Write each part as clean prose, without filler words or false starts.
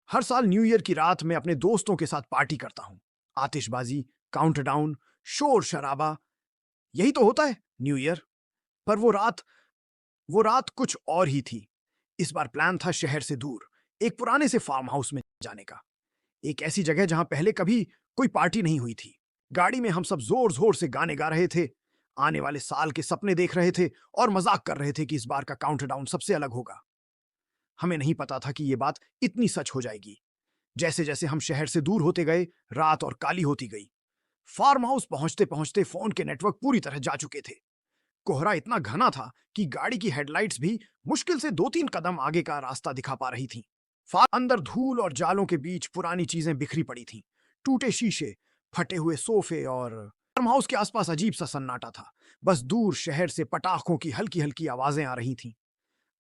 हर साल new year की रात मैं अपने दोस्तों के साथ पार्टी करता हूँ। आतिशबाजी, काउंटडाउन, शोर शराबा, यही तो होता है न्यू ईयर। पर वो रात कुछ और ही थी। इस बार प्लान था शहर से दूर, एक पुराने से फार्म हाउस में जाने का। एक ऐसी जगह जहां पहले कभी कोई पार्टी नहीं हुई थी। गाड़ी में हम सब जोर जोर से गाने गा रहे थे, आने वाले साल के सपने देख रहे थे और मजाक कर रहे थे कि इस बार का काउंटडाउन सबसे अलग होगा। हमें नहीं पता था कि ये बात इतनी सच हो जाएगी। जैसे जैसे हम शहर से दूर होते गए, रात और काली होती गई। फार्म हाउस पहुंचते पहुंचते फोन के नेटवर्क पूरी तरह जा चुके थे। कोहरा इतना घना था कि गाड़ी की हेडलाइट्स भी मुश्किल से 2-3 कदम आगे का रास्ता दिखा पा रही थीं। अंदर धूल और जालों के बीच पुरानी चीजें बिखरी पड़ी थीं। टूटे शीशे, फटे हुए सोफे और फार्म हाउस के आसपास अजीब सा सन्नाटा था। बस दूर शहर से पटाखों की हल्की हल्की आवाजें आ रही थीं।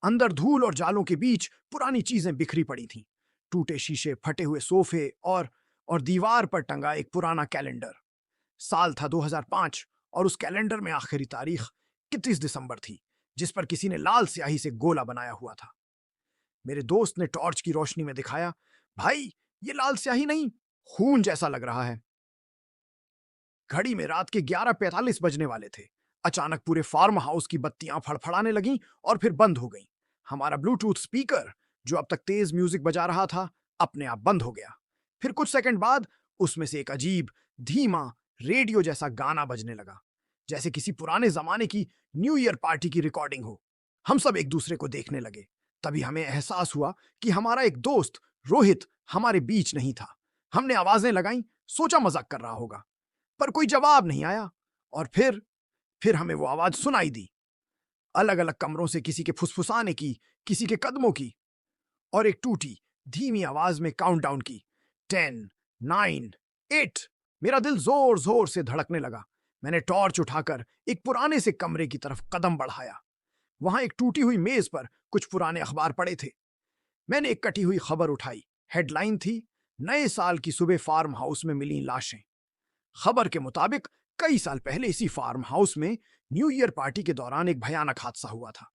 अंदर धूल और जालों के बीच पुरानी चीजें बिखरी पड़ी थीं। टूटे शीशे, फटे हुए सोफे और दीवार पर टंगा एक पुराना कैलेंडर। साल था 2005 और उस कैलेंडर में आखिरी तारीख 31 दिसंबर थी, जिस पर किसी ने लाल स्याही से गोला बनाया हुआ था। मेरे दोस्त ने टॉर्च की रोशनी में दिखाया, भाई ये लाल स्याही नहीं, खून जैसा लग रहा है। घड़ी में रात के 11:45 बजने वाले थे। अचानक पूरे फार्म हाउस की बत्तियां फड़फड़ाने लगीं और फिर बंद हो गईं। हमारा ब्लूटूथ स्पीकर, जो अब तक तेज म्यूजिक बजा रहा था, अपने आप बंद हो गया। फिर कुछ सेकंड बाद उसमें से एक अजीब, धीमा, रेडियो जैसा गाना बजने लगा, जैसे किसी पुराने जमाने की न्यू ईयर पार्टी की रिकॉर्डिंग हो। हम सब एक दूसरे को देखने लगे। तभी हमें एहसास हुआ कि हमारा एक दोस्त रोहित हमारे बीच नहीं था। हमने आवाजें लगाई, सोचा मजाक कर रहा होगा, पर कोई जवाब नहीं आया। और फिर हमें वो आवाज सुनाई दी, अलग अलग कमरों से किसी के फुसफुसाने की, किसी के कदमों की, और एक टूटी धीमी आवाज में काउंटडाउन की। 10, 9, 8। मेरा दिल जोर जोर से धड़कने लगा। मैंने टॉर्च उठाकर एक पुराने से कमरे की तरफ कदम बढ़ाया। वहां एक टूटी हुई मेज पर कुछ पुराने अखबार पड़े थे। मैंने एक कटी हुई खबर उठाई। हेडलाइन थी, नए साल की सुबह फार्म हाउस में मिली लाशें। खबर के मुताबिक कई साल पहले इसी फार्म हाउस में न्यू ईयर पार्टी के दौरान एक भयानक हादसा हुआ था।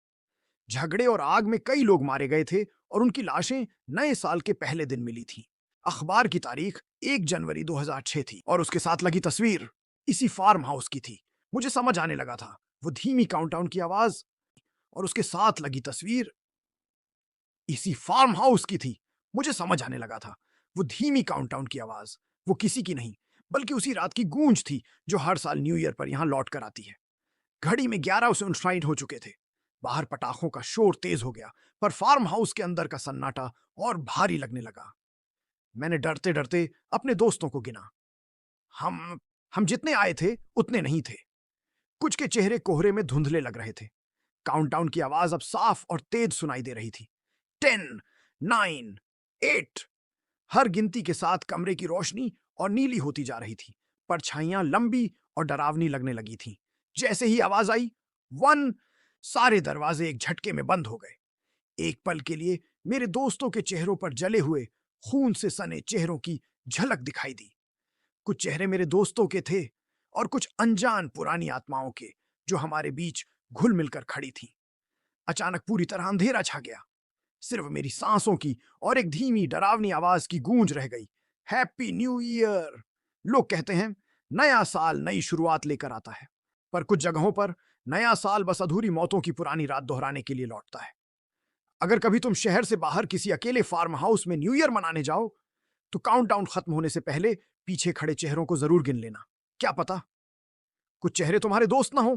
झगड़े और आग में कई लोग मारे गए थे और उनकी लाशें नए साल के पहले दिन मिली थीं। अखबार की तारीख 1 जनवरी 2006 थी और उसके साथ लगी तस्वीर इसी फार्म हाउस की थी। मुझे समझ आने लगा था। वो धीमी काउंटडाउन की आवाज और उसके साथ लगी तस्वीर इसी फार्म हाउस की थी। मुझे समझ आने लगा था। वो धीमी काउंटडाउन की आवाज, वो किसी की नहीं, बल्कि उसी रात की गूंज थी जो हर साल न्यू ईयर पर यहां लौट कर आती है। घड़ी में 11:59 हो चुके थे। बाहर पटाखों का शोर तेज हो गया, पर फार्म हाउस के अंदर का सन्नाटा और भारी लगने लगा। मैंने डरते डरते अपने दोस्तों को गिना। हम हम जितने आए थे उतने नहीं थे। कुछ के चेहरे कोहरे में धुंधले लग रहे थे। काउंटडाउन की आवाज अब साफ और तेज सुनाई दे रही थी। 10, 9, 8। हर गिनती के साथ कमरे की रोशनी और नीली होती जा रही थी। परछाइयां लंबी और डरावनी लगने लगी थीं। जैसे ही आवाज आई, 1, सारे दरवाजे एक झटके में बंद हो गए। एक पल के लिए मेरे दोस्तों के चेहरों पर जले हुए, खून से सने चेहरों की झलक दिखाई दी। कुछ चेहरे मेरे दोस्तों के थे और कुछ अनजान पुरानी आत्माओं के, जो हमारे बीच घुल मिलकर खड़ी थीं। अचानक पूरी तरह अंधेरा छा गया। सिर्फ मेरी सांसों की और एक धीमी डरावनी आवाज की गूंज रह गई। Happy new year! लोग कहते हैं नया साल नई शुरुआत लेकर आता है, पर कुछ जगहों पर नया साल बस अधूरी मौतों की पुरानी रात दोहराने के लिए लौटता है। अगर कभी तुम शहर से बाहर किसी अकेले फार्म हाउस में न्यू ईयर मनाने जाओ, तो काउंटडाउन खत्म होने से पहले पीछे खड़े चेहरों को जरूर गिन लेना। क्या पता कुछ चेहरे तुम्हारे दोस्त ना हो,